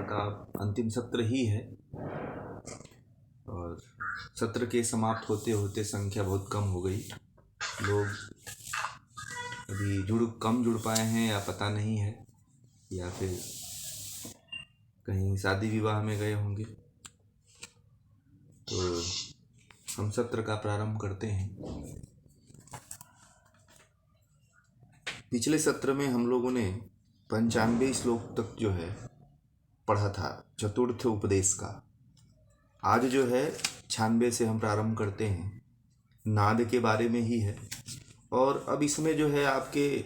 का अंतिम सत्र ही है और सत्र के समाप्त होते होते संख्या बहुत कम हो गई। लोग अभी कम जुड़ पाए हैं या पता नहीं है, या फिर कहीं शादी विवाह में गए होंगे। तो हम सत्र का प्रारंभ करते हैं। पिछले सत्र में हम लोगों ने 95 श्लोक तक जो है पढ़ा था, चतुर्थ उपदेश का। आज जो है 96 से हम प्रारंभ करते हैं, नाद के बारे में ही है। और अब इसमें जो है आपका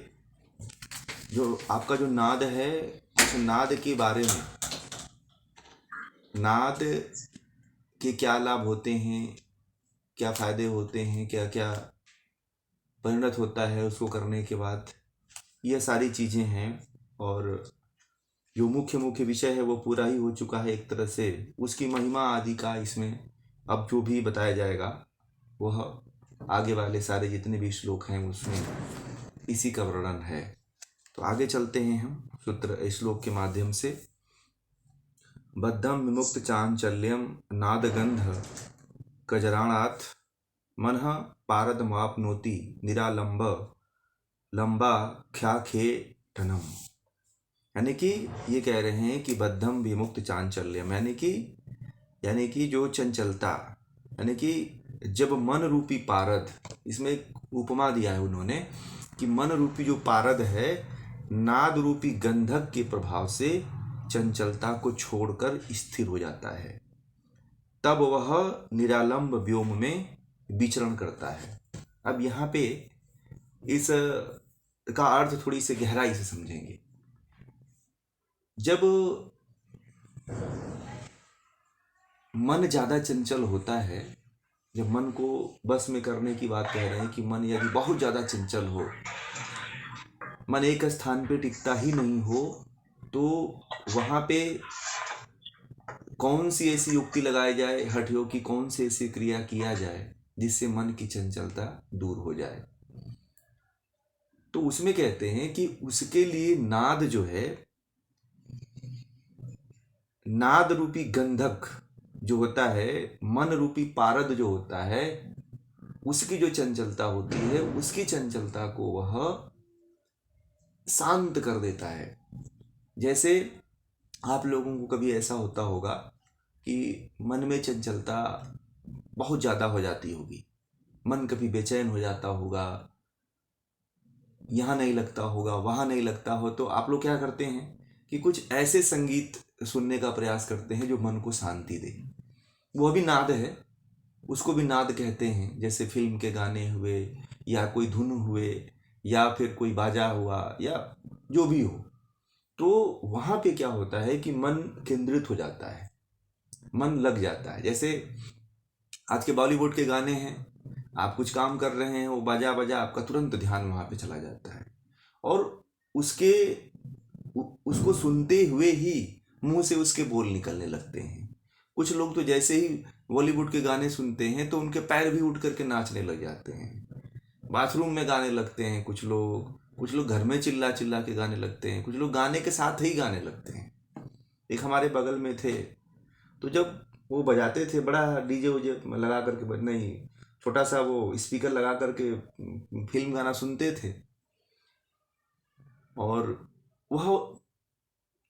जो नाद है, उस नाद के बारे में, नाद के क्या लाभ होते हैं, क्या फ़ायदे होते हैं, क्या क्या परिणत होता है उसको करने के बाद, यह सारी चीज़ें हैं। और जो मुख्य विषय है वो पूरा ही हो चुका है एक तरह से। उसकी महिमा आदि का इसमें अब जो भी बताया जाएगा वह आगे वाले सारे जितने भी श्लोक हैं उसमें इसी का वर्णन है। तो आगे चलते हैं हम श्लोक के माध्यम से। बद्धम विमुक्त चांचल्यम नादगंध कजराणात् मनः पारदमाप्नोति निरालंब लंबा ख्याखेटनम। यानी कि ये कह रहे हैं कि बद्धम विमुक्त चांचल्यम, यानी कि जो चंचलता, यानी कि जब मन रूपी पारद, इसमें एक उपमा दिया है उन्होंने कि मन रूपी जो पारद है नाद रूपी गंधक के प्रभाव से चंचलता को छोड़कर स्थिर हो जाता है, तब वह निरालंब व्योम में विचरण करता है। अब यहाँ पे इस का अर्थ थोड़ी सी गहराई से समझेंगे। जब मन ज़्यादा चंचल होता है, जब मन को बस में करने की बात कह रहे हैं कि मन यदि बहुत ज़्यादा चंचल हो, मन एक स्थान पे टिकता ही नहीं हो, तो वहाँ पे कौन सी ऐसी युक्ति लगाई जाए, हठयोग की कौन सी ऐसी क्रिया किया जाए जिससे मन की चंचलता दूर हो जाए। तो उसमें कहते हैं कि उसके लिए नाद जो है, नाद रूपी गंधक जो होता है, मन रूपी पारद जो होता है, उसकी जो चंचलता होती है, उसकी चंचलता को वह शांत कर देता है। जैसे आप लोगों को कभी ऐसा होता होगा कि मन में चंचलता बहुत ज़्यादा हो जाती होगी, मन कभी बेचैन हो जाता होगा, यहाँ नहीं लगता होगा, वहाँ नहीं लगता हो, तो आप लोग क्या करते हैं कि कुछ ऐसे संगीत सुनने का प्रयास करते हैं जो मन को शांति दे। वह भी नाद है, उसको भी नाद कहते हैं। जैसे फिल्म के गाने हुए, या कोई धुन हुए, या फिर कोई बाजा हुआ, या जो भी हो, तो वहाँ पे क्या होता है कि मन केंद्रित हो जाता है, मन लग जाता है। जैसे आज के बॉलीवुड के गाने हैं, आप कुछ काम कर रहे हैं, वो बाजा बजा, आपका तुरंत ध्यान वहाँ पे चला जाता है और उसको सुनते हुए ही मुंह से उसके बोल निकलने लगते हैं। कुछ लोग तो जैसे ही बॉलीवुड के गाने सुनते हैं तो उनके पैर भी उठ करके नाचने लग जाते हैं, बाथरूम में गाने लगते हैं, कुछ लोग घर में चिल्ला चिल्ला के गाने लगते हैं, कुछ लोग गाने के साथ ही गाने लगते हैं। एक हमारे बगल में थे, तो जब वो बजाते थे, बड़ा डीजे उजे लगा करके, नहीं, छोटा सा वो स्पीकर लगा करके फिल्म गाना सुनते थे, और वह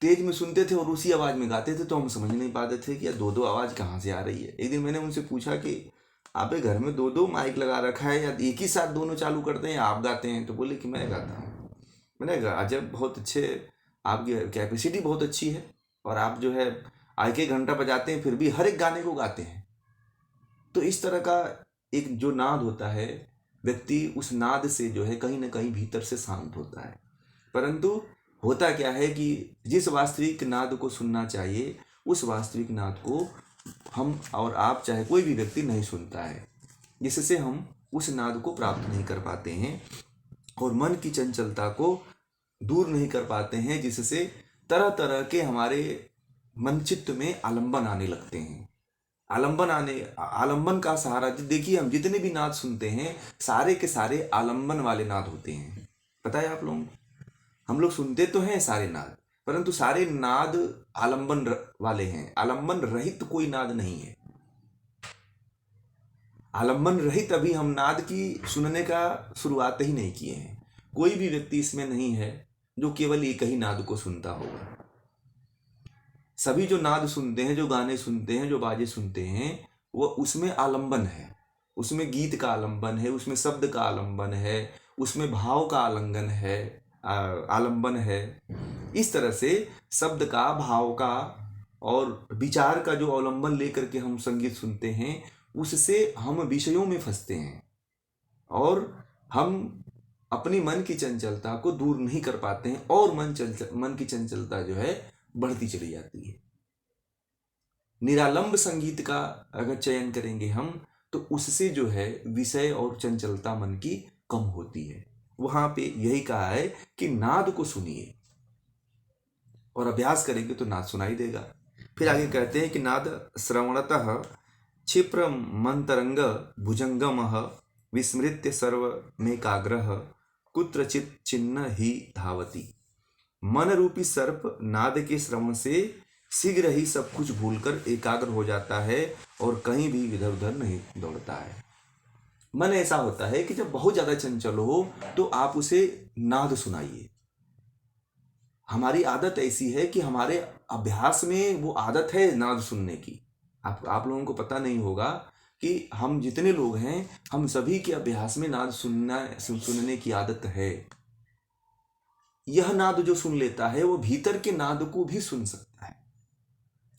तेज में सुनते थे और उसी आवाज़ में गाते थे। तो हम समझ नहीं पाते थे कि दो दो आवाज़ कहाँ से आ रही है। एक दिन मैंने उनसे पूछा कि आप घर में दो दो माइक लगा रखा है या एक ही साथ दोनों चालू करते हैं या आप गाते हैं? तो बोले कि मैं गाता हूँ। मैंने कहा अजब, बहुत अच्छे, आपकी कैपेसिटी बहुत अच्छी है, और आप जो है एक एक घंटा बजाते हैं फिर भी हर एक गाने को गाते हैं। तो इस तरह का एक जो नाद होता है, व्यक्ति उस नाद से जो है कहीं ना कहीं भीतर से शांत होता है। परंतु होता क्या है कि जिस वास्तविक नाद को सुनना चाहिए, उस वास्तविक नाद को हम और आप, चाहे कोई भी व्यक्ति, नहीं सुनता है, जिससे हम उस नाद को प्राप्त नहीं कर पाते हैं और मन की चंचलता को दूर नहीं कर पाते हैं, जिससे तरह तरह के हमारे मन चित्त में आलंबन आने लगते हैं। आलंबन का सहारा, देखिए हम जितने भी नाद सुनते हैं सारे के सारे आलंबन वाले नाद होते हैं। पता है आप लोगों को, हम लोग सुनते तो हैं सारे नाद, परंतु सारे नाद आलंबन वाले हैं, आलंबन रहित कोई नाद नहीं है। आलंबन रहित अभी हम नाद की सुनने का शुरुआत ही नहीं किए हैं। कोई भी व्यक्ति इसमें नहीं है जो केवल एक ही नाद को सुनता होगा। सभी जो नाद सुनते हैं, जो गाने सुनते हैं, जो बाजे सुनते हैं, वो उसमें आलंबन है, उसमें गीत का आलंबन है, उसमें शब्द का आलंबन है, उसमें भाव का आलिंगन है, आलंबन है। इस तरह से शब्द का, भाव का और विचार का जो अवलंबन लेकर के हम संगीत सुनते हैं, उससे हम विषयों में फंसते हैं और हम अपनी मन की चंचलता को दूर नहीं कर पाते हैं और मन की चंचलता जो है बढ़ती चली जाती है। निरालंब संगीत का अगर चयन करेंगे हम तो उससे जो है विषय और चंचलता मन की कम होती है। वहां पे यही कहा है कि नाद को सुनिए और अभ्यास करेंगे तो नाद सुनाई देगा। फिर आगे कहते हैं कि नाद श्रवणतः क्षिप्र मंतरंग भुजंगम विस्मृत्य सर्व में काग्रह कुत्रचित चिन्ह ही धावती। मन रूपी सर्प नाद के श्रवण से शीघ्र ही सब कुछ भूलकर एकाग्र हो जाता है और कहीं भी इधर उधर नहीं दौड़ता है। मन ऐसा होता है कि जब बहुत ज्यादा चंचल हो तो आप उसे नाद सुनाइए। हमारी आदत ऐसी है कि हमारे अभ्यास में वो आदत है नाद सुनने की। आप लोगों को पता नहीं होगा कि हम जितने लोग हैं, हम सभी के अभ्यास में नाद सुनने की आदत है। यह नाद जो सुन लेता है वो भीतर के नाद को भी सुन सकता है।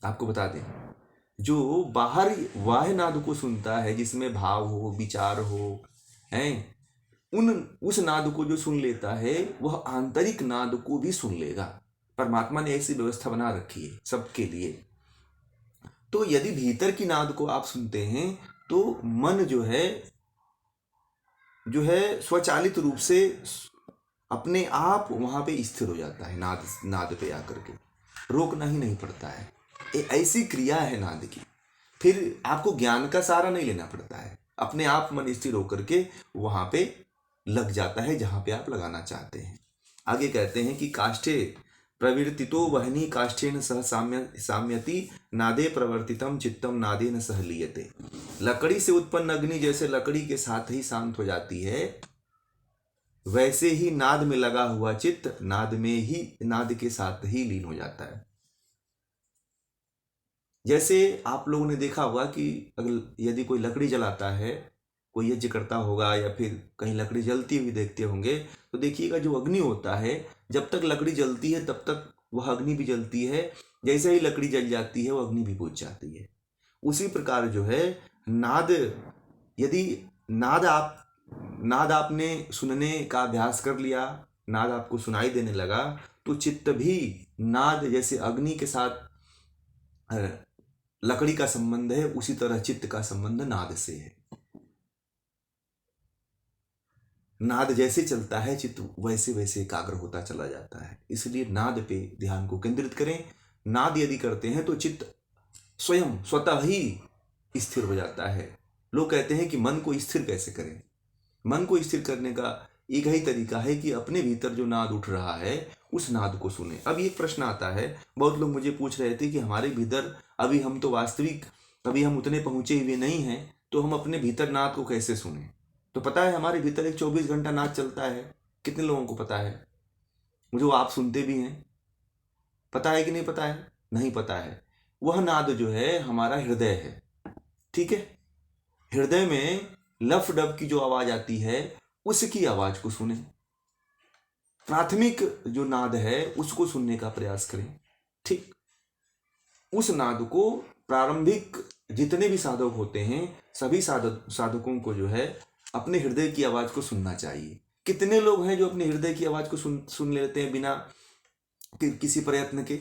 आपको बता दें, जो बाहर बाह्य नाद को सुनता है, जिसमें भाव हो, विचार हो, हैं, उस नाद को जो सुन लेता है वह आंतरिक नाद को भी सुन लेगा। परमात्मा ने ऐसी व्यवस्था बना रखी है सबके लिए। तो यदि भीतर की नाद को आप सुनते हैं तो मन जो है स्वचालित रूप से अपने आप वहां पे स्थिर हो जाता है। नाद पे आकर के रोकना ही नहीं पड़ता है। ऐसी क्रिया है नाद की। फिर आपको ज्ञान का सहारा नहीं लेना पड़ता है, अपने आप मन स्थिर होकर के वहां पे लग जाता है जहां पे आप लगाना चाहते हैं। आगे कहते हैं कि काष्ठे प्रवर्तितो वहनी काष्ठेन सह साम्यति नादे प्रवर्तितम चित्तम नादेन सह लीयते। लकड़ी से उत्पन्न अग्नि जैसे लकड़ी के साथ ही शांत हो जाती है, वैसे ही नाद में लगा हुआ चित्त नाद के साथ ही लीन हो जाता है। जैसे आप लोगों ने देखा होगा कि अगर यदि कोई लकड़ी जलाता है, कोई यज्ञ करता होगा या फिर कहीं लकड़ी जलती हुई देखते होंगे, तो देखिएगा जो अग्नि होता है, जब तक लकड़ी जलती है तब तक वह अग्नि भी जलती है। जैसे ही लकड़ी जल जाती है वो अग्नि भी बुझ जाती है। उसी प्रकार जो है नाद, यदि नाद आपने सुनने का अभ्यास कर लिया, नाद आपको सुनाई देने लगा, तो चित्त भी नाद जैसे अग्नि के साथ लकड़ी का संबंध है, उसी तरह चित्त का संबंध नाद से है। नाद जैसे चलता है चित्त वैसे वैसे एकाग्र होता चला जाता है। इसलिए नाद पे ध्यान को केंद्रित करें। नाद यदि करते हैं तो चित्त स्वतः ही स्थिर हो जाता है। लोग कहते हैं कि मन को स्थिर कैसे करें। मन को स्थिर करने का एक ही तरीका है कि अपने भीतर जो नाद उठ रहा है उस नाद को सुने। अब एक प्रश्न आता है, बहुत लोग मुझे पूछ रहे थे कि हमारे भीतर अभी हम तो वास्तविक अभी हम उतने पहुंचे हुए नहीं हैं, तो हम अपने भीतर नाद को कैसे सुने। तो पता है हमारे भीतर एक 24 घंटा नाद चलता है। कितने लोगों को पता है? जो आप सुनते भी हैं, पता है कि नहीं पता है? नहीं पता है। वह नाद जो है हमारा हृदय है। ठीक है, हृदय में लफ डब की जो आवाज आती है उसकी आवाज को सुने। प्राथमिक जो नाद है उसको सुनने का प्रयास करें। ठीक, उस नाद को प्रारंभिक जितने भी साधक होते हैं सभी साधकों को जो है अपने हृदय की आवाज को सुनना चाहिए। कितने लोग हैं जो अपने हृदय की आवाज को सुन लेते हैं बिना किसी प्रयत्न के?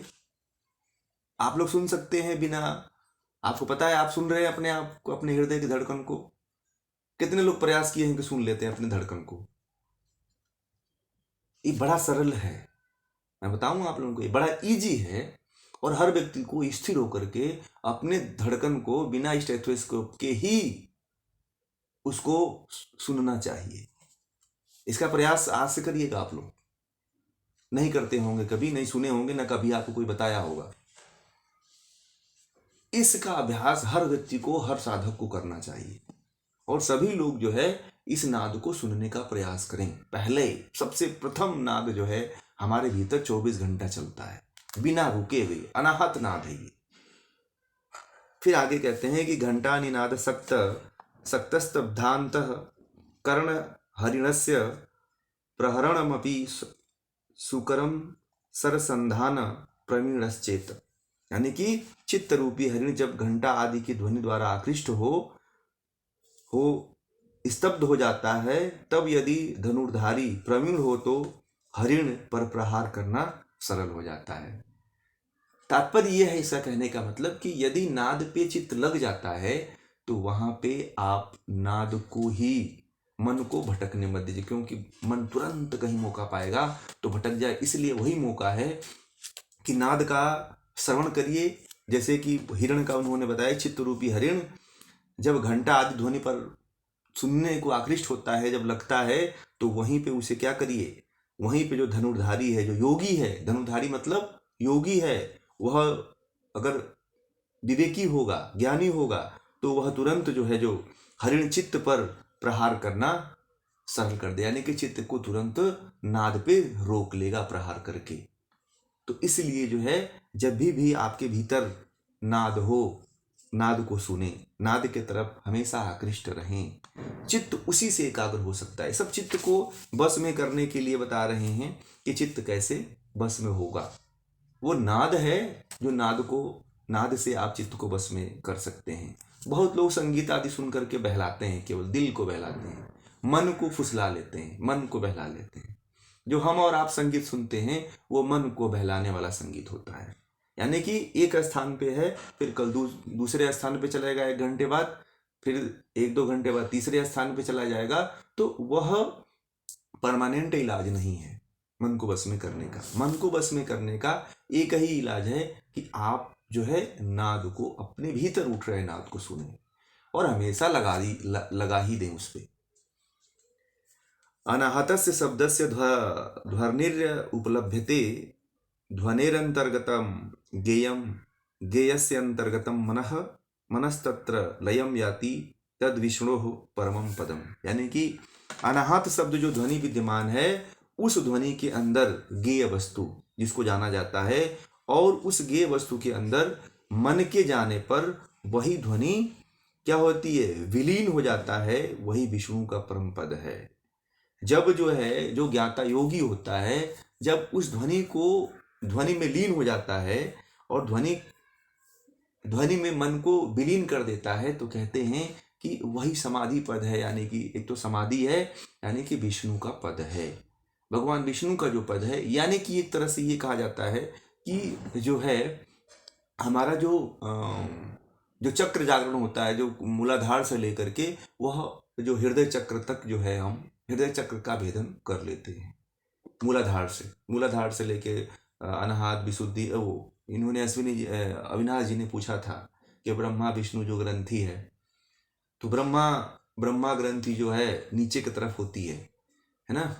आप लोग सुन सकते हैं बिना, आपको पता है आप सुन रहे हैं अपने आप को, अपने हृदय की धड़कन को। कितने लोग प्रयास किए हैं कि सुन लेते हैं अपने धड़कन को? ये बड़ा सरल है, मैं बताऊं आप लोगों को, ये बड़ा इजी है और हर व्यक्ति को स्थिर होकर के अपने धड़कन को बिना स्टेथोस्कोप के ही उसको सुनना चाहिए। इसका प्रयास आज से करिएगा आप लोग। नहीं करते होंगे, कभी नहीं सुने होंगे, ना कभी आपको कोई बताया होगा। इसका अभ्यास हर व्यक्ति को, हर साधक को करना चाहिए और सभी लोग जो है इस नाद को सुनने का प्रयास करें। पहले सबसे प्रथम नाद जो है हमारे भीतर 24 घंटा चलता है, बिना रुके हुए अनाहत नाद है ये। फिर आगे कहते हैं कि घंटा निनाद सक्तस्तब्धांत कर्ण हरिणस्य प्रहरणमपि सुकरम सरसंधान प्रवीणश्चेत। यानी कि चित्त रूपी हरिण जब घंटा आदि की ध्वनि द्वारा आकृष्ट हो स्तब्ध हो जाता है, तब यदि धनुर्धारी प्रवीण हो तो हरिण पर प्रहार करना सरल हो जाता है। तात्पर्य यह है इसका कहने का मतलब कि यदि नाद पे चित्त लग जाता है तो वहां पे आप नाद को ही, मन को भटकने मत दीजिए, क्योंकि मन तुरंत कहीं मौका पाएगा तो भटक जाए। इसलिए वही मौका है कि नाद का श्रवण करिए। जैसे कि हिरण का उन्होंने बताया, चित्त रूपी हरिण जब घंटा आदि ध्वनि पर सुनने को आकृष्ट होता है, जब लगता है, तो वहीं पे उसे क्या करिए, वहीं पे जो धनुर्धारी है, जो योगी है, धनुर्धारी मतलब योगी है, वह अगर विवेकी होगा, ज्ञानी होगा, तो वह तुरंत जो है जो हरिण चित्त पर प्रहार करना सरल कर दे, यानी कि चित्त को तुरंत नाद पे रोक लेगा प्रहार करके। तो इसलिए जो है जब भी आपके भीतर नाद हो, नाद को सुने, नाद के तरफ हमेशा आकृष्ट रहें, चित्त उसी से एकाग्र हो सकता है। सब चित्त को बस में करने के लिए बता रहे हैं कि चित्त कैसे बस में होगा। वो नाद है जो नाद से आप चित्त को बस में कर सकते हैं। बहुत लोग संगीत आदि सुन करके बहलाते हैं, केवल दिल को बहलाते हैं, मन को फुसला लेते हैं, मन को बहला लेते हैं। जो हम और आप संगीत सुनते हैं वो मन को बहलाने वाला संगीत होता है। यानी कि एक स्थान पे है, फिर कल दूसरे स्थान पे चलेगा, 1 घंटे बाद, फिर 1-2 घंटे बाद तीसरे स्थान पे चला जाएगा। तो वह परमानेंट इलाज नहीं है मन को बस में करने का। मन को बस में करने का एक ही इलाज है कि आप जो है नाद को, अपने भीतर उठ रहे नाद को सुने और हमेशा लगा ही दें उस पर। अनाहतस्य शब्दस्य ध्वनिर्य उपलभ्यते ध्वनेरंतर्गतम गेयम गेयस्य अंतर्गतम मनस्तत्र लयम याति तद विष्णोः परमम पदम। यानी कि अनाहत शब्द जो ध्वनि विद्यमान है, उस ध्वनि के अंदर गेय वस्तु जिसको जाना जाता है, और उस गेय वस्तु के अंदर मन के जाने पर वही ध्वनि क्या होती है, विलीन हो जाता है। वही विष्णु का परम पद है। जब जो है जो ज्ञाता योगी होता है, जब उस ध्वनि में लीन हो जाता है और ध्वनि में मन को विलीन कर देता है, तो कहते हैं कि वही समाधि पद है। यानी कि एक तो समाधि है, यानी कि विष्णु का पद है, भगवान विष्णु का जो पद है। यानी कि एक तरह से ये कहा जाता है कि जो है हमारा जो चक्र जागरण होता है, जो मूलाधार से लेकर के वह जो हृदय चक्र तक जो है, हम हृदय चक्र का भेदन कर लेते हैं मूलाधार से लेके अनाहत विशुद्धि। वो इन्होंने अविनाश जी ने पूछा था कि ब्रह्मा विष्णु जो ग्रंथि है, तो ब्रह्मा ग्रंथि जो है नीचे की तरफ होती है ना,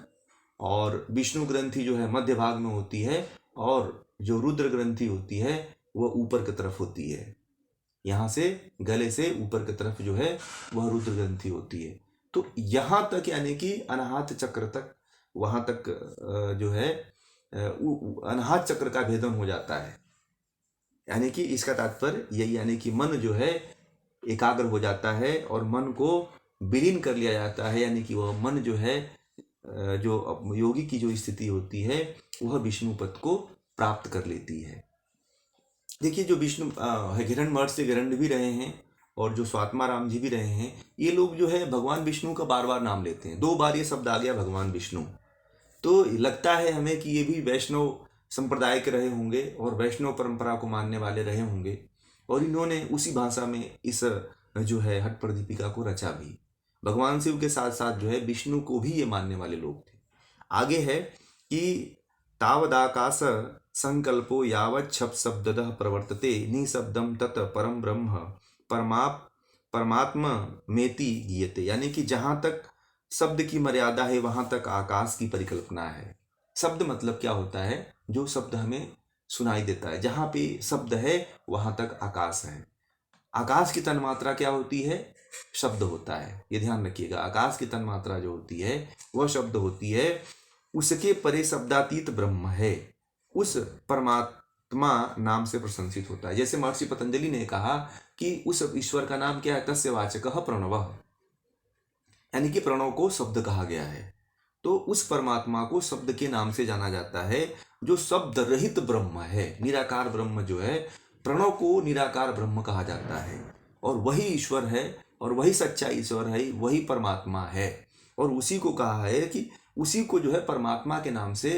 और विष्णु ग्रंथि जो है मध्य भाग में होती है, और जो रुद्र ग्रंथि होती है वह ऊपर की तरफ होती है। यहाँ से गले से ऊपर की तरफ जो है वह रुद्र ग्रंथि होती है। तो यहाँ तक यानी कि अनाहत चक्र तक, वहाँ तक जो है अनाहत चक्र का भेदन हो जाता है। यानी कि इसका तात्पर्य यही, यानी कि मन जो है एकाग्र हो जाता है और मन को विलीन कर लिया जाता है। यानी कि वह मन जो है, जो योगी की जो स्थिति होती है, वह विष्णु पद को प्राप्त कर लेती है। देखिए, जो विष्णु हिरण्य मर्द से हिरण्य भी रहे हैं और जो स्वात्मा राम जी भी रहे हैं, ये लोग जो है भगवान विष्णु का बार बार नाम लेते हैं। 2 बार ये शब्द आ गया भगवान विष्णु, तो लगता है हमें कि ये भी वैष्णव संप्रदाय के रहे होंगे और वैष्णव परंपरा को मानने वाले रहे होंगे, और इन्होंने उसी भाषा में इस जो है हठ प्रदीपिका को रचा भी। भगवान शिव के साथ साथ जो है विष्णु को भी ये मानने वाले लोग थे। आगे है कि तावदाकाश संकल्पो यावत् छप शब्दतः प्रवर्तते निशब्दम तत् परम ब्रह्म परमात्मा मेति गीयते। यानी कि जहाँ तक शब्द की मर्यादा है वहाँ तक आकाश की परिकल्पना है। शब्द मतलब क्या होता है? जो शब्द हमें सुनाई देता है। जहाँ पे शब्द है वहाँ तक आकाश है। आकाश की तन्मात्रा क्या होती है? शब्द होता है। ये ध्यान रखिएगा, आकाश की तन्मात्रा जो होती है वह शब्द होती है। उसके परे शब्दातीत ब्रह्म है, उस परमात्मा नाम से प्रशंसित होता है। जैसे महर्षि पतंजलि ने कहा कि उस ईश्वर का नाम क्या है? तस्य वाचकः प्रणवः, यानी कि प्रणव को शब्द कहा गया है। तो उस परमात्मा को शब्द के नाम से जाना जाता है, जो शब्द रहित ब्रह्म है, निराकार ब्रह्म जो है। प्रणव को निराकार ब्रह्म कहा जाता है, और वही ईश्वर है, और वही सच्चा ईश्वर है, वही परमात्मा है। और उसी को कहा है कि उसी को जो है परमात्मा के नाम से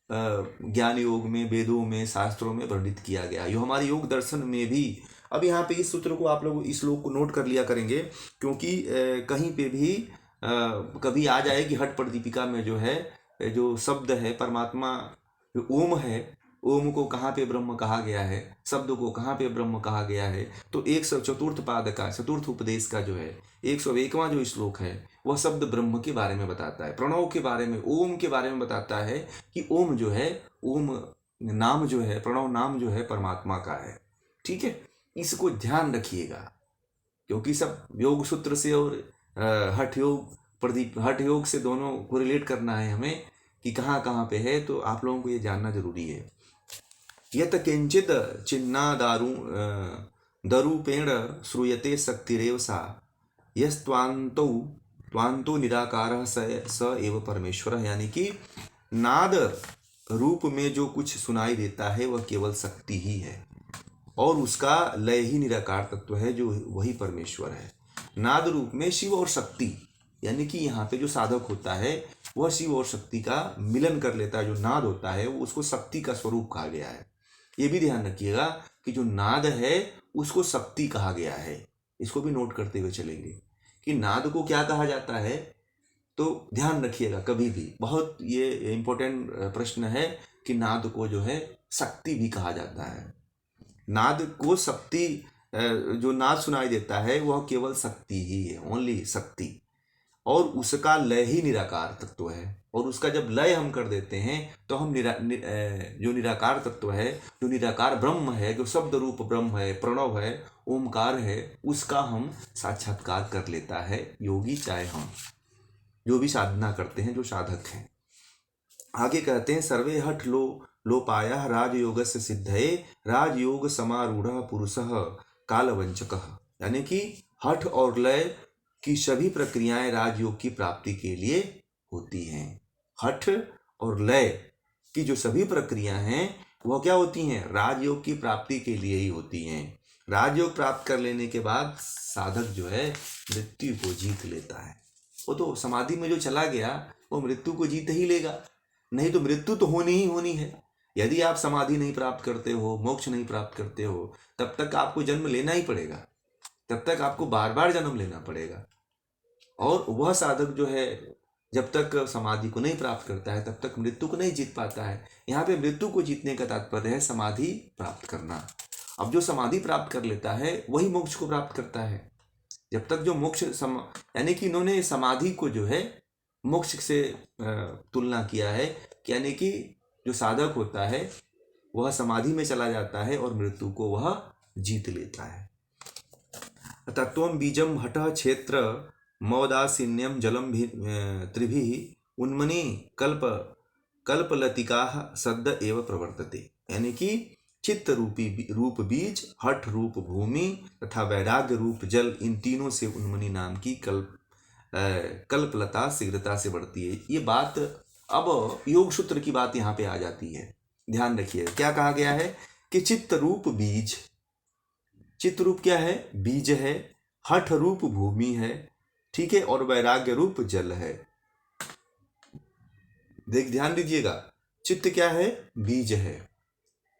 ज्ञान योग में, वेदों में, शास्त्रों में वर्णित किया गया। यो हमारे योग दर्शन में भी। अब यहाँ पे इस सूत्र को आप लोग, इस श्लोक को नोट कर लिया करेंगे, क्योंकि कहीं पे भी कभी आ जाए कि हठ प्रदीपिका में जो है, जो शब्द है परमात्मा, जो ओम है, ओम को कहाँ पे ब्रह्म कहा गया है, शब्द को कहाँ पे ब्रह्म कहा गया है। तो 104 पाद का, चतुर्थ उपदेश का जो है 101वां जो श्लोक है, वह शब्द ब्रह्म के बारे में बताता है, प्रणव के बारे में, ओम के बारे में बताता है कि ओम जो है, ओम नाम जो है, प्रणव नाम जो है परमात्मा का है। ठीक है, इसको ध्यान रखिएगा, क्योंकि सब योग सूत्र से और हठ योग, प्रदीप हठ योग से दोनों को रिलेट करना है हमें कि कहाँ कहाँ पे है। तो आप लोगों को ये जानना जरूरी है। यत किंचित चिन्ना दरूपेण श्रूयते शक्तिरेव सा, यस्त्वांतो त्वांतो निराकारः स एव परमेश्वर। यानी कि नाद रूप में जो कुछ सुनाई देता है वह केवल शक्ति ही है, और उसका लय ही निराकार तत्व है, जो वही परमेश्वर है। नाद रूप में शिव और शक्ति, यानी कि यहाँ पे जो साधक होता है वह शिव और शक्ति का मिलन कर लेता है। जो नाद होता है वो, उसको शक्ति का स्वरूप कहा गया है। ये भी ध्यान रखिएगा कि जो नाद है उसको शक्ति कहा गया है। इसको भी नोट करते हुए चलेंगे कि नाद को क्या कहा जाता है। तो ध्यान रखिएगा, कभी भी, बहुत ये इंपॉर्टेंट प्रश्न है कि नाद को जो है शक्ति भी कहा जाता है। नाद को शक्ति, जो नाद सुनाई देता है वह केवल शक्ति ही है, ओनली शक्ति, और उसका लय ही निराकार तत्व है। और उसका जब लय हम कर देते हैं तो हम जो निराकार तत्व है, जो निराकार ब्रह्म है, जो शब्द रूप ब्रह्म है, प्रणव है, ओमकार है, उसका हम साक्षात्कार कर लेता है योगी, चाहे हम जो भी साधना करते हैं, जो साधक हैं। आगे कहते हैं, सर्वे हठ लोपाया राजयोगस्य सिद्धये राजयोग समारूढ़ पुरुषः कालवंचकः। यानी कि हठ और लय की सभी प्रक्रियाएं राजयोग की प्राप्ति के लिए होती हैं। हठ और लय की जो सभी प्रक्रियाएं हैं वह क्या होती हैं? राजयोग की प्राप्ति के लिए ही होती हैं। राजयोग प्राप्त कर लेने के बाद साधक जो है मृत्यु को जीत लेता है। वो तो समाधि में जो चला गया वो मृत्यु को जीत ही लेगा, नहीं तो मृत्यु तो होनी ही होनी है। यदि आप समाधि नहीं प्राप्त करते हो, मोक्ष नहीं प्राप्त करते हो, तब तक आपको जन्म लेना ही पड़ेगा, तब तक आपको बार बार जन्म लेना पड़ेगा। और वह साधक जो है जब तक समाधि को नहीं प्राप्त करता है तब तक मृत्यु को नहीं जीत पाता है। यहाँ पे मृत्यु को जीतने का तात्पर्य है समाधि प्राप्त करना। अब जो समाधि प्राप्त कर लेता है वही मोक्ष को प्राप्त करता है। जब तक जो मोक्ष यानी कि इन्होंने समाधि को जो है मोक्ष से तुलना किया है, यानी कि जो साधक होता है वह समाधि में चला जाता है और मृत्यु को वह जीत लेता है। तत्वम बीजम हठः क्षेत्र मौदासीन्यम जलम त्रिभिः उन्मनी कल्पलतिकाः सद्द एव प्रवर्तते। यानी कि चित्त रूप बीज, हठ रूप भूमि तथा वैराग्य रूप जल, इन तीनों से उन्मनी नाम की कल्पलता शीघ्रता से बढ़ती है। ये बात अब योग सूत्र की बात यहाँ पे आ जाती है। ध्यान रखिए क्या कहा गया है कि चित्त रूप बीज, चित्त रूप क्या है? बीज है। हठ रूप भूमि है, ठीक है, और वैराग्य रूप जल है। ध्यान दीजिएगा, चित्त क्या है? बीज है।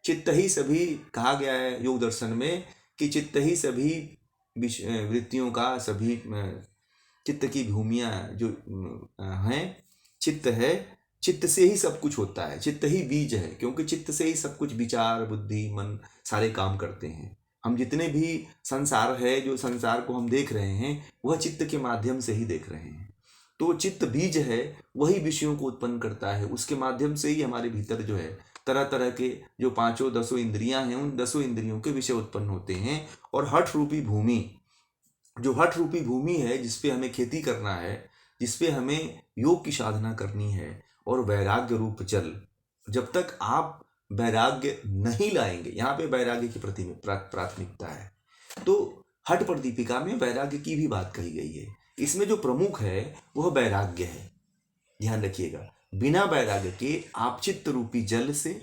चित्त ही सभी, कहा गया है योग दर्शन में कि चित्त ही सभी वृत्तियों का, सभी चित्त की भूमियां जो हैं, चित्त है। चित्त से ही सब कुछ होता है, चित्त ही बीज है, क्योंकि चित्त से ही सब कुछ, विचार, बुद्धि, मन सारे काम करते हैं। हम जितने भी संसार है, जो संसार को हम देख रहे हैं वह चित्त के माध्यम से ही देख रहे हैं। तो चित्त बीज है, वही विषयों को उत्पन्न करता है। उसके माध्यम से ही हमारे भीतर जो है तरह तरह के जो पांचों दसों इंद्रियां हैं, उन दसों इंद्रियों के विषय उत्पन्न होते हैं। और हठ रूपी भूमि, जो हठ रूपी भूमि है, जिसपे हमें खेती करना है, जिसपे हमें योग की साधना करनी है, और वैराग्य रूप जल, जब तक आप वैराग्य नहीं लाएंगे, यहाँ पे वैराग्य की प्राथमिकता है। तो हठ प्रदीपिका में वैराग्य की भी बात कही गई है। इसमें जो प्रमुख है वह वैराग्य है। ध्यान रखिएगा, बिना वैराग्य के आप चित्त रूपी जल से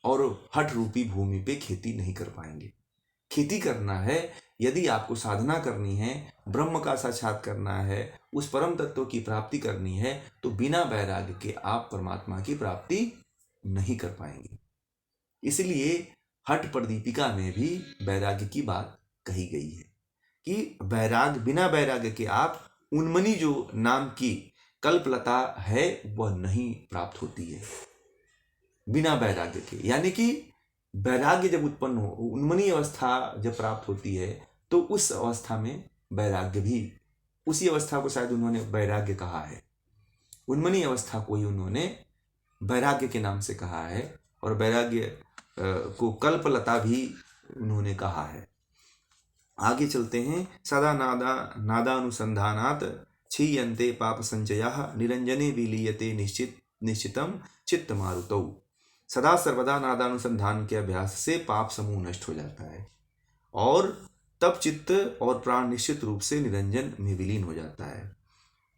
और हठ रूपी भूमि पे खेती नहीं कर पाएंगे। खेती करना है, यदि आपको साधना करनी है, ब्रह्म का साक्षात करना है, उस परम तत्व की प्राप्ति करनी है, तो बिना वैराग्य के आप परमात्मा की प्राप्ति नहीं कर पाएंगे। इसलिए हठ प्रदीपिका में भी वैराग्य की बात कही गई है कि वैराग्य, बिना वैराग्य के आप उन्मनी जो नाम की कल्पलता है वह नहीं प्राप्त होती है, बिना वैराग्य के। यानी कि वैराग्य जब उत्पन्न हो, उन्मनी अवस्था जब प्राप्त होती है, तो उस अवस्था में वैराग्य भी, उसी अवस्था को शायद उन्होंने वैराग्य कहा है। उन्मनी अवस्था को ही उन्होंने वैराग्य के नाम से कहा है, और वैराग्य को कल्पलता भी उन्होंने कहा है। आगे चलते हैं। सदा नादानुसंधानात् क्षीयन्ते पाप संचयाः निरंजने विलीयते निश्चितम चित्त मारुतौ। सदा सर्वदा नादानुसंधान के अभ्यास से पाप समूह नष्ट हो जाता है, और तब चित्त और प्राण निश्चित रूप से निरंजन में विलीन हो जाता है।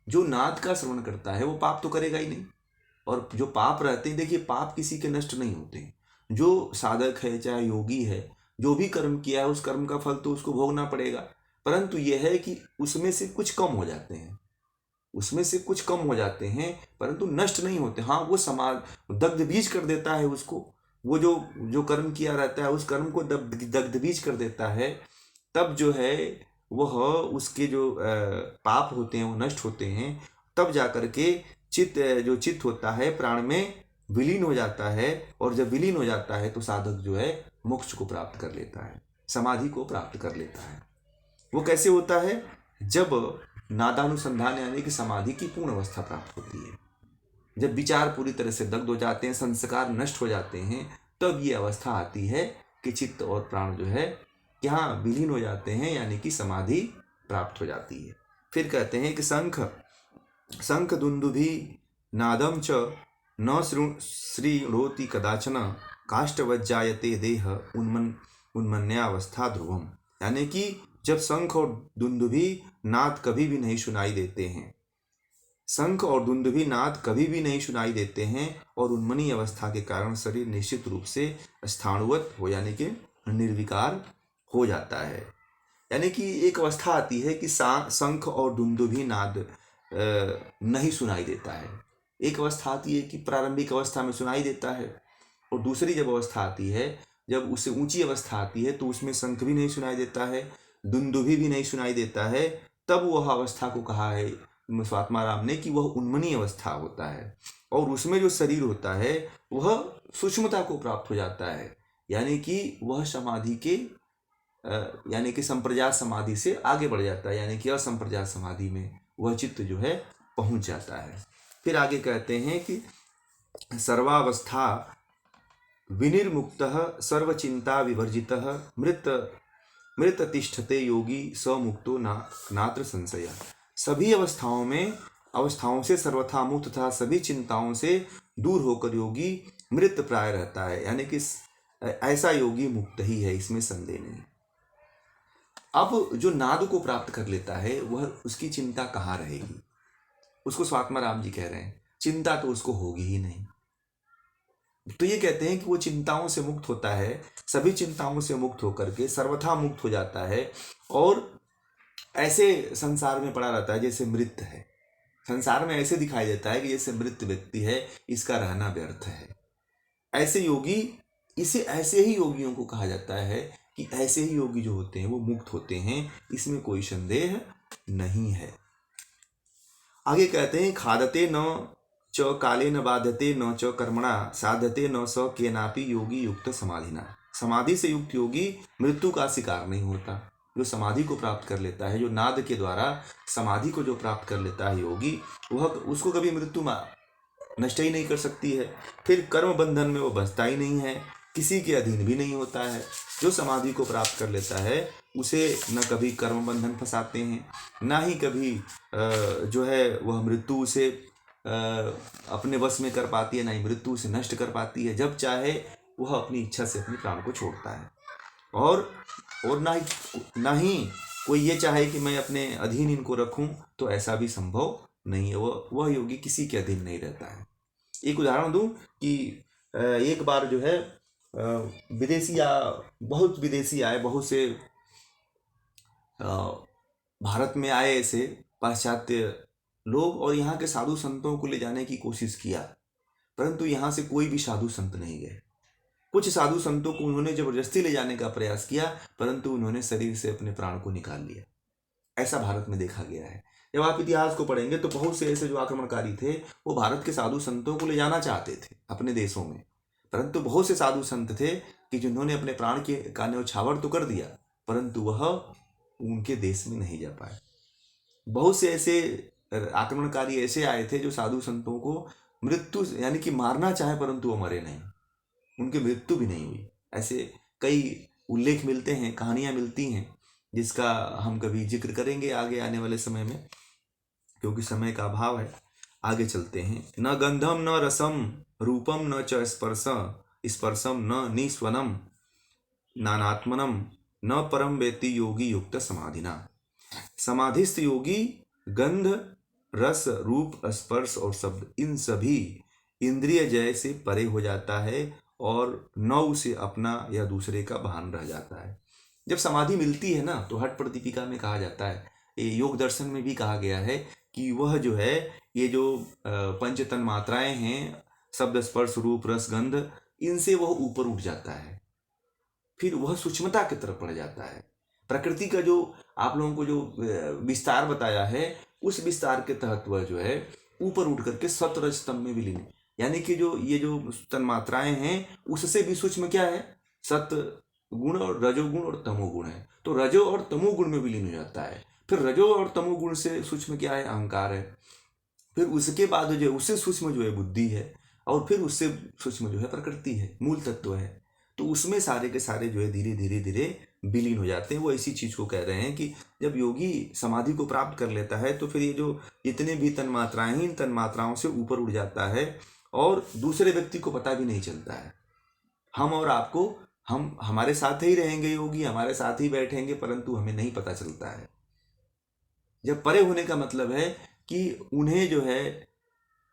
जो नाद का श्रवण करता है वो पाप तो करेगा ही नहीं, और जो पाप रहते हैं, देखिए पाप किसी के नष्ट नहीं होते हैं। जो साधक है, चाहे योगी है, जो भी कर्म किया है उस कर्म का फल तो उसको भोगना पड़ेगा, परंतु यह है कि उसमें से कुछ कम हो जाते हैं, उसमें से कुछ कम हो जाते हैं, परंतु नष्ट नहीं होते। हाँ, वो समाज दग्ध बीज कर देता है उसको, वो जो कर्म किया रहता है उस कर्म को दग्ध बीज कर देता है। तब जो है वह उसके जो पाप होते हैं वो नष्ट होते हैं। तब जाकर के चित्त होता है प्राण में विलीन हो जाता है, और जब विलीन हो जाता है तो साधक जो है मोक्ष को प्राप्त कर लेता है, समाधि को प्राप्त कर लेता है। वो कैसे होता है? जब नादानुसंधान यानी कि समाधि की पूर्ण अवस्था प्राप्त होती है, जब विचार पूरी तरह से दग्ध हो जाते हैं, संस्कार नष्ट हो जाते हैं, तब ये अवस्था आती है कि चित्त और प्राण जो है यहाँ विलीन हो जाते हैं, यानी कि समाधि प्राप्त हो जाती है। फिर कहते हैं कि शंख दुंदुभि नादम च न श्रीणोति कदाचन काष्ठवज्जायते देह उन्मन्यावस्था ध्रुवम। यानी कि जब शंख और दुंदुभि नाद कभी भी नहीं सुनाई देते हैं, शंख और दुंदुभि नाद कभी भी नहीं सुनाई देते हैं, और उन्मनी अवस्था के कारण शरीर निश्चित रूप से स्थाणुवत हो, यानी कि निर्विकार हो जाता है। यानी कि एक अवस्था आती है कि शंख और दुंदुभि नाद नहीं सुनाई देता है। एक अवस्था आती है कि प्रारंभिक अवस्था में सुनाई देता है, और दूसरी जब अवस्था आती है, जब उससे ऊंची अवस्था आती है, तो उसमें शंख भी नहीं सुनाई देता है, दुंदुभि भी नहीं सुनाई देता है। तब वह अवस्था को कहा है स्वात्मा राम ने कि वह उन्मनी अवस्था होता है, और उसमें जो शरीर होता है वह सूक्ष्मता को प्राप्त हो जाता है, यानी कि वह समाधि के यानी कि संप्रजात समाधि से आगे बढ़ जाता है, यानी कि असंप्रजात समाधि में वह चित्त जो है पहुंच जाता है। फिर आगे कहते हैं कि सर्वावस्था विनिर्मुक्तः सर्वचिंता विवर्जितः मृत तिष्ठते योगी स्वमुक्तो नात्र संशय। सभी अवस्थाओं से सर्वथा मुक्त तथा सभी चिंताओं से दूर होकर योगी मृत प्राय रहता है, यानी कि ऐसा योगी मुक्त ही है, इसमें संदेह नहीं। अब जो नाद को प्राप्त कर लेता है वह, उसकी चिंता कहाँ रहेगी? उसको स्वात्मा राम जी कह रहे हैं चिंता तो उसको होगी ही नहीं। तो ये कहते हैं कि वो चिंताओं से मुक्त होता है, सभी चिंताओं से मुक्त होकर के सर्वथा मुक्त हो जाता है, और ऐसे संसार में पड़ा रहता है जैसे मृत है। संसार में ऐसे दिखाई देता है कि जैसे मृत व्यक्ति है, इसका रहना व्यर्थ है। ऐसे योगी, इसे ऐसे ही योगियों को कहा जाता है कि ऐसे ही योगी जो होते हैं वो मुक्त होते हैं, इसमें कोई संदेह नहीं है। आगे कहते हैं खादते न च काले न बाध्यते न च कर्मणा साध्यते न स केनापि योगी युक्त समाधिना। समाधि से युक्त योगी मृत्यु का शिकार नहीं होता। जो समाधि को प्राप्त कर लेता है, जो नाद के द्वारा समाधि को जो प्राप्त कर लेता है योगी, वह उसको कभी मृत्यु नष्ट ही नहीं कर सकती है। फिर कर्म बंधन में वो बसता ही नहीं है, किसी के अधीन भी नहीं होता है। जो समाधि को प्राप्त कर लेता है उसे न कभी कर्म बंधन फंसाते हैं, ना ही कभी जो है वह मृत्यु उसे अपने वश में कर पाती है, ना ही मृत्यु उसे नष्ट कर पाती है। जब चाहे वह अपनी इच्छा से अपने प्राण को छोड़ता है। और ना ही कोई ये चाहे कि मैं अपने अधीन इनको रखूं, तो ऐसा भी संभव नहीं है। वह योगी किसी के अधीन नहीं रहता है। एक उदाहरण दूं कि एक बार जो है बहुत विदेशी आए, बहुत से भारत में आए ऐसे पाश्चात्य लोग, और यहाँ के साधु संतों को ले जाने की कोशिश किया, परंतु यहाँ से कोई भी साधु संत नहीं गए। कुछ साधु संतों को उन्होंने जबरदस्ती ले जाने का प्रयास किया, परंतु उन्होंने शरीर से अपने प्राण को निकाल लिया। ऐसा भारत में देखा गया है। जब आप इतिहास को पढ़ेंगे तो बहुत से ऐसे जो आक्रमणकारी थे, वो भारत के साधु संतों को ले जाना चाहते थे अपने देशों में, परंतु बहुत से साधु संत थे कि जिन्होंने अपने प्राण के का न्यौछावर तो कर दिया, परंतु वह उनके देश में नहीं जा पाए। बहुत से ऐसे आक्रमणकारी ऐसे आए थे जो साधु संतों को मृत्यु यानी कि मारना चाहे, परंतु वो मरे नहीं, उनकी मृत्यु भी नहीं हुई। ऐसे कई उल्लेख मिलते हैं, कहानियां मिलती हैं, जिसका हम कभी जिक्र करेंगे आगे आने वाले समय में, क्योंकि समय का अभाव है। आगे चलते हैं। न गंधम न रसम रूपम न च स्पर्शम न निस्वनम नानात्मनम न परम वेति योगी युक्त समाधिना। समाधिस्थ योगी गंध, रस, रूप, स्पर्श और शब्द, इन सभी इंद्रिय जय से परे हो जाता है और न उसे अपना या दूसरे का भान रह जाता है। जब समाधि मिलती है ना, तो हठ प्रदीपिका में कहा जाता है, ये योग दर्शन में भी कहा गया है कि वह जो है, ये जो पंच तन मात्राएं हैं, शब्द, स्पर्श, रूप, रस, गंध, इनसे वह ऊपर उठ जाता है, फिर वह सूक्ष्मता की तरफ बढ़ जाता है। प्रकृति का जो आप लोगों को जो विस्तार बताया है, उस विस्तार के तहत वह जो है ऊपर उठ करके सतरज स्तंभ में विलीन, यानी कि जो ये जो तन्मात्राएं हैं उससे भी सूक्ष्म क्या है, सत गुण और रजोगुण और तमोगुण है। तो रजो और तमोगुण में विलीन हो जाता है। फिर रजो और तमोगुण से सूक्ष्म क्या है, अहंकार है। फिर उसके बाद जो है उससे सूक्ष्म जो है बुद्धि है, और फिर उससे सूक्ष्म जो है प्रकृति है, मूल तत्व है। तो उसमें सारे के सारे जो है धीरे धीरे धीरे विलीन हो जाते हैं। वो इसी चीज को कह रहे हैं कि जब योगी समाधि को प्राप्त कर लेता है, तो फिर ये जो जितने भी तन्मात्राएं हैं, इन तन्मात्राओं से ऊपर उठ जाता है और दूसरे व्यक्ति को पता भी नहीं चलता है। हम और आपको, हम हमारे साथ ही रहेंगे योगी, हमारे साथ ही बैठेंगे, परंतु हमें नहीं पता चलता है। जब परे होने का मतलब है कि उन्हें जो है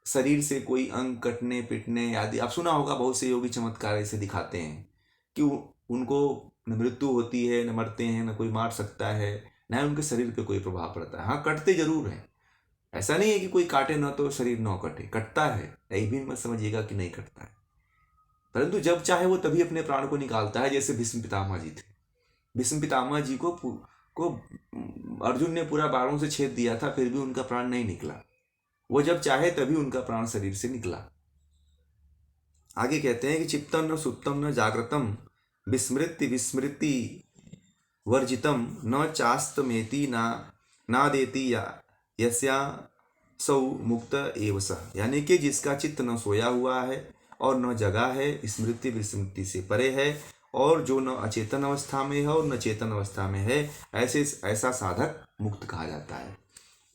शरीर से कोई अंग कटने पिटने आदि, आप सुना होगा बहुत से योगी चमत्कार ऐसे दिखाते हैं कि उनको न मृत्यु होती है, न मरते हैं, न कोई मार सकता है, न उनके शरीर पे कोई प्रभाव पड़ता है। हाँ, कटते जरूर हैं, ऐसा नहीं है कि कोई काटे ना तो शरीर न कटे, कटता है, यही भी मत समझिएगा कि नहीं कटता है, परंतु जब चाहे वो तभी अपने प्राण को निकालता है। जैसे भीष्म पितामह जी थे, भीष्म पितामह जी को अर्जुन ने पूरा बाणों से छेद दिया था, फिर भी उनका प्राण नहीं निकला। वो जब चाहे तभी उनका प्राण शरीर से निकला। आगे कहते हैं कि चित्तम न सुप्तम न जागृतम विस्मृति वर्जितम न चास्तमेति ना देती या यस्या सौ मुक्त एव सह, यानी कि जिसका चित्त न सोया हुआ है और न जगा है, स्मृति विस्मृति से परे है, और जो न अचेतन अवस्था में है और न चेतन अवस्था में है, ऐसा साधक मुक्त कहा जाता है।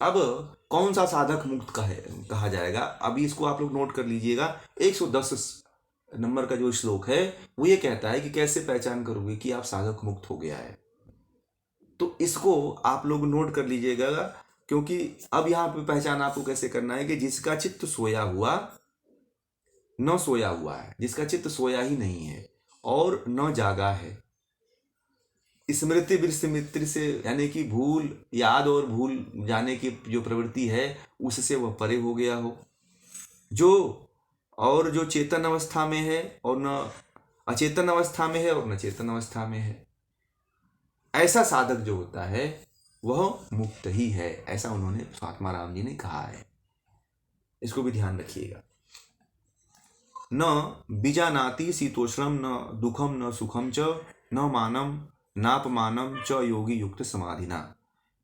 अब कौन सा साधक मुक्त कहा जाएगा, अभी इसको आप लोग नोट कर लीजिएगा। 110 नंबर का जो श्लोक है वो ये कहता है कि कैसे पहचान करोगे कि आप साधक मुक्त हो गया है। तो इसको आप लोग नोट कर लीजिएगा, क्योंकि अब यहाँ पे पहचान आपको कैसे करना है कि जिसका चित्त सोया हुआ न सोया हुआ है, जिसका चित्त सोया ही नहीं है और न जागा है, स्मृति विस्मृति से, यानी कि भूल याद और भूल जाने की जो प्रवृत्ति है उससे वह परे हो गया हो, जो चेतन अवस्था में है और न अचेतन अवस्था में है और न चेतन अवस्था में है, ऐसा साधक जो होता है वह मुक्त ही है, ऐसा उन्होंने स्वात्मा राम जी ने कहा है। इसको भी ध्यान रखिएगा। न बीजानाति शीतोष्णम न दुखम न सुखम च न मानम नापमानम च योगी युक्त समाधिना,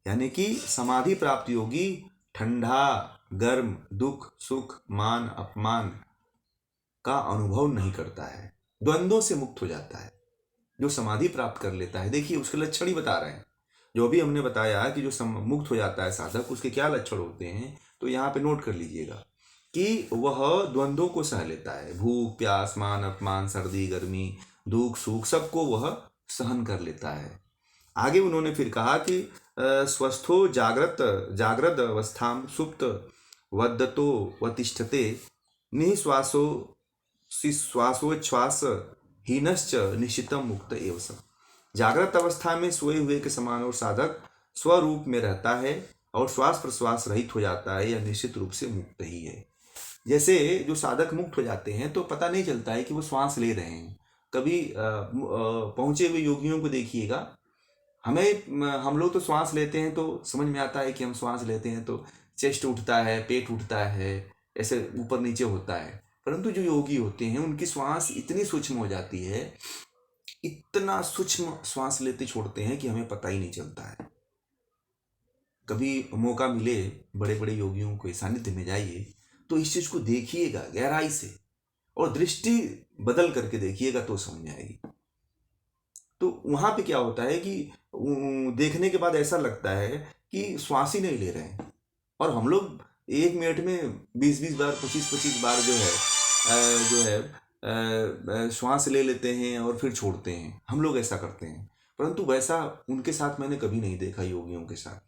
यानी कि समाधि प्राप्त योगी ठंडा गर्म दुख सुख मान अपमान का अनुभव नहीं करता है, द्वंद्वों से मुक्त हो जाता है। जो समाधि प्राप्त कर लेता है, देखिए उसके लक्षण ही बता रहे हैं। जो भी हमने बताया कि जो मुक्त हो जाता है साधक, उसके क्या लक्षण होते हैं, तो यहाँ पे नोट कर लीजिएगा कि वह द्वंद्वों को सह लेता है। भूख प्यास मान अपमान सर्दी गर्मी दुख सुख सबको वह सहन कर लेता है। आगे उन्होंने फिर कहा कि स्वस्थो जागृत अवस्थाम सुप्त वदतो वतिष्ठते निःश्वासो श्वासोच्छ्वास हीनश्च निश्चितम मुक्त एवं सब। जागृत अवस्था में सोए हुए के समान और साधक स्वरूप में रहता है और श्वास प्रश्वास रहित हो जाता है, या निश्चित रूप से मुक्त ही है। जैसे जो साधक मुक्त हो जाते हैं तो पता नहीं चलता है कि वो श्वास ले रहे हैं। कभी पहुंचे हुए योगियों को देखिएगा, हम लोग तो श्वास लेते हैं तो समझ में आता है कि हम श्वास लेते हैं तो चेस्ट उठता है, पेट उठता है, ऐसे ऊपर नीचे होता है। परंतु जो योगी होते हैं उनकी श्वास इतनी सूक्ष्म हो जाती है, इतना सूक्ष्म श्वास लेते छोड़ते हैं कि हमें पता ही नहीं चलता है। कभी मौका मिले बड़े बड़े योगियों के सानिध्य में जाइए तो इस चीज को देखिएगा गहराई से, और दृष्टि बदल करके देखिएगा तो समझ आएगी। तो वहां पे क्या होता है कि देखने के बाद ऐसा लगता है कि श्वास ही नहीं ले रहे हैं, और हम लोग 1 मिनट में 20-20 बार 25-25 बार जो है श्वास ले लेते हैं और फिर छोड़ते हैं। हम लोग ऐसा करते हैं, परंतु वैसा उनके साथ मैंने कभी नहीं देखा। योगियों के साथ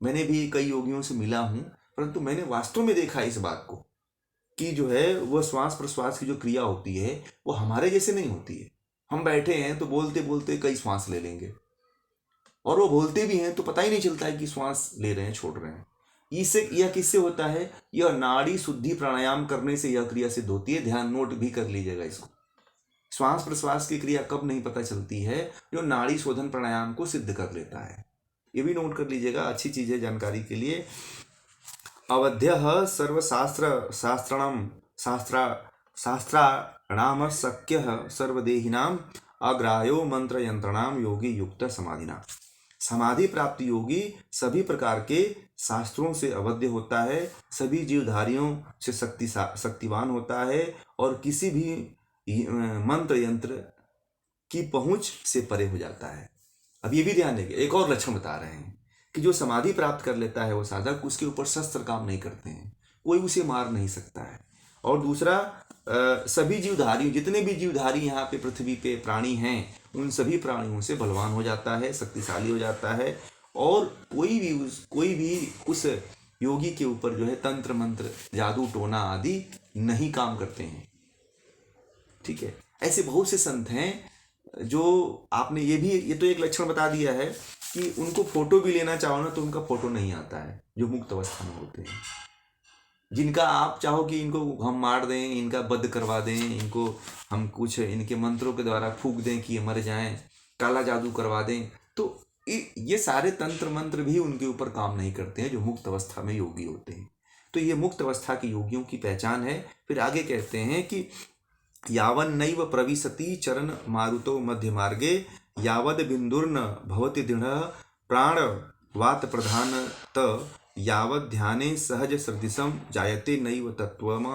मैंने भी कई योगियों से मिला हूं, परंतु मैंने वास्तव में देखा इस बात को कि जो है वह श्वास प्रश्वास की जो क्रिया होती है वो हमारे जैसे नहीं होती है। हम बैठे हैं तो बोलते बोलते कई श्वास ले लेंगे, और वो बोलते भी हैं तो पता ही नहीं चलता है कि श्वास ले रहे हैं छोड़ रहे हैं। इससे यह किससे होता है? यह नाड़ी शुद्धि प्राणायाम करने से यह क्रिया सिद्ध होती है। ध्यान नोट भी कर लीजिएगा इसको। श्वास प्रश्वास की क्रिया कब नहीं पता चलती है? जो नाड़ी शोधन प्राणायाम को सिद्ध कर लेता है। ये भी नोट कर लीजिएगा, अच्छी चीज है जानकारी के लिए। अवध्य शास्त्राणाम शक्य सर्वदेहिनाम अग्राह्यो मंत्र यंत्रणाम योगी युक्त समाधिना। समाधि प्राप्त योगी सभी प्रकार के शास्त्रों से अवध्य होता है, सभी जीवधारियों से शक्तिवान होता है, और किसी भी मंत्र यंत्र की पहुंच से परे हो जाता है। अब ये भी ध्यान देंगे, एक और लक्षण बता रहे हैं कि जो समाधि प्राप्त कर लेता है वो साधक, उसके ऊपर शस्त्र काम नहीं करते हैं, कोई उसे मार नहीं सकता है। और दूसरा, सभी जीवधारी, जितने भी जीवधारी यहाँ पे पृथ्वी पे प्राणी हैं, उन सभी प्राणियों से बलवान हो जाता है, शक्तिशाली हो जाता है, और कोई भी उस योगी के ऊपर जो है तंत्र मंत्र जादू टोना आदि नहीं काम करते हैं। ठीक है, ऐसे बहुत से संत हैं जो आपने ये तो एक लक्षण बता दिया है कि उनको फोटो भी लेना चाहो ना तो उनका फोटो नहीं आता है, जो मुक्त अवस्था में होते हैं। जिनका आप चाहो कि इनको हम मार दें, इनका वध करवा दें, इनको हम कुछ इनके मंत्रों के द्वारा फूंक दें कि ये मर जाएं, काला जादू करवा दें, तो ये सारे तंत्र मंत्र भी उनके ऊपर काम नहीं करते हैं जो मुक्त अवस्था में योगी होते हैं। तो ये मुक्त अवस्था के योगियों की पहचान है। फिर आगे कहते हैं कि यावन नैव प्रविशति चरण मारुतो मध्य मार्गे यावद बिंदुर्न भवति दृढ़ प्राण वात प्रधान त यावद ध्याने सहज सदृशम जायते नैव तत्वम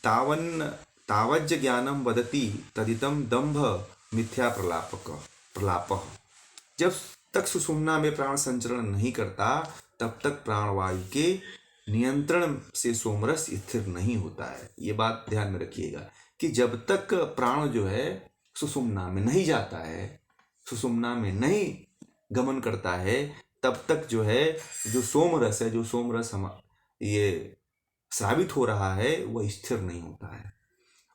तावज्ज ज्ञानम वदति तदितम दंभ मिथ्या प्रलापः। जब तक सुषुम्ना में प्राण संचरण नहीं करता तब तक प्राणवायु के नियंत्रण से सोमरस स्थिर नहीं होता है। ये बात ध्यान में रखिएगा कि जब तक प्राण जो है सुषुम्ना में नहीं जाता है, सुषुम्ना में नहीं गमन करता है, तब तक जो है जो सोमरस है, जो सोमरस हम ये श्रावित हो रहा है, वह स्थिर नहीं होता है।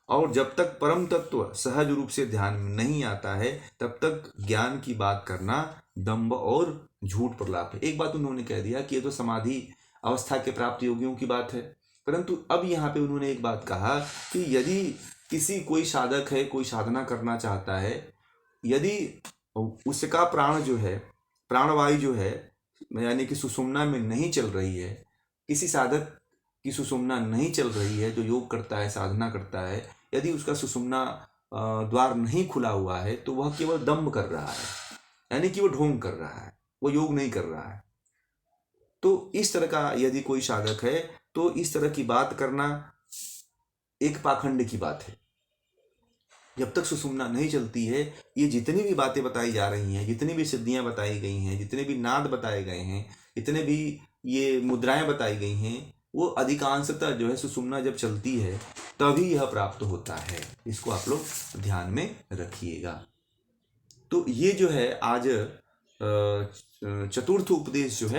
और जब तक परम तत्व सहज रूप से ध्यान में नहीं आता है तब तक ज्ञान की बात करना दंभ और झूठ प्रलाप है। एक बात उन्होंने कह दिया कि ये तो समाधि अवस्था के प्राप्त योगियों की बात है, परंतु अब यहाँ पे उन्होंने एक बात कहा कि यदि कोई साधक है, कोई साधना करना चाहता है, यदि उसका प्राण जो है, प्राणवायु जो है, यानी कि सुषुम्ना में नहीं चल रही है, किसी साधक की सुषुम्ना नहीं चल रही है जो योग करता है, साधना करता है, यदि उसका सुषुम्ना द्वार नहीं खुला हुआ है तो वह केवल दम्भ कर रहा है, यानी कि वो ढोंग कर रहा है, वो योग नहीं कर रहा है। तो इस तरह का यदि कोई साधक है तो इस तरह की बात करना एक पाखंड की बात है। जब तक सुषुम्ना नहीं चलती है, ये जितनी भी बातें बताई जा रही हैं, जितनी भी सिद्धियां बताई गई हैं, जितने भी नाद बताए गए हैं, जितने भी ये मुद्राएं बताई गई हैं, वो अधिकांशतः जो है सुषुम्ना जब चलती है तभी यह प्राप्त होता है। इसको आप लोग ध्यान में रखिएगा। तो ये जो है आज चतुर्थ उपदेश जो है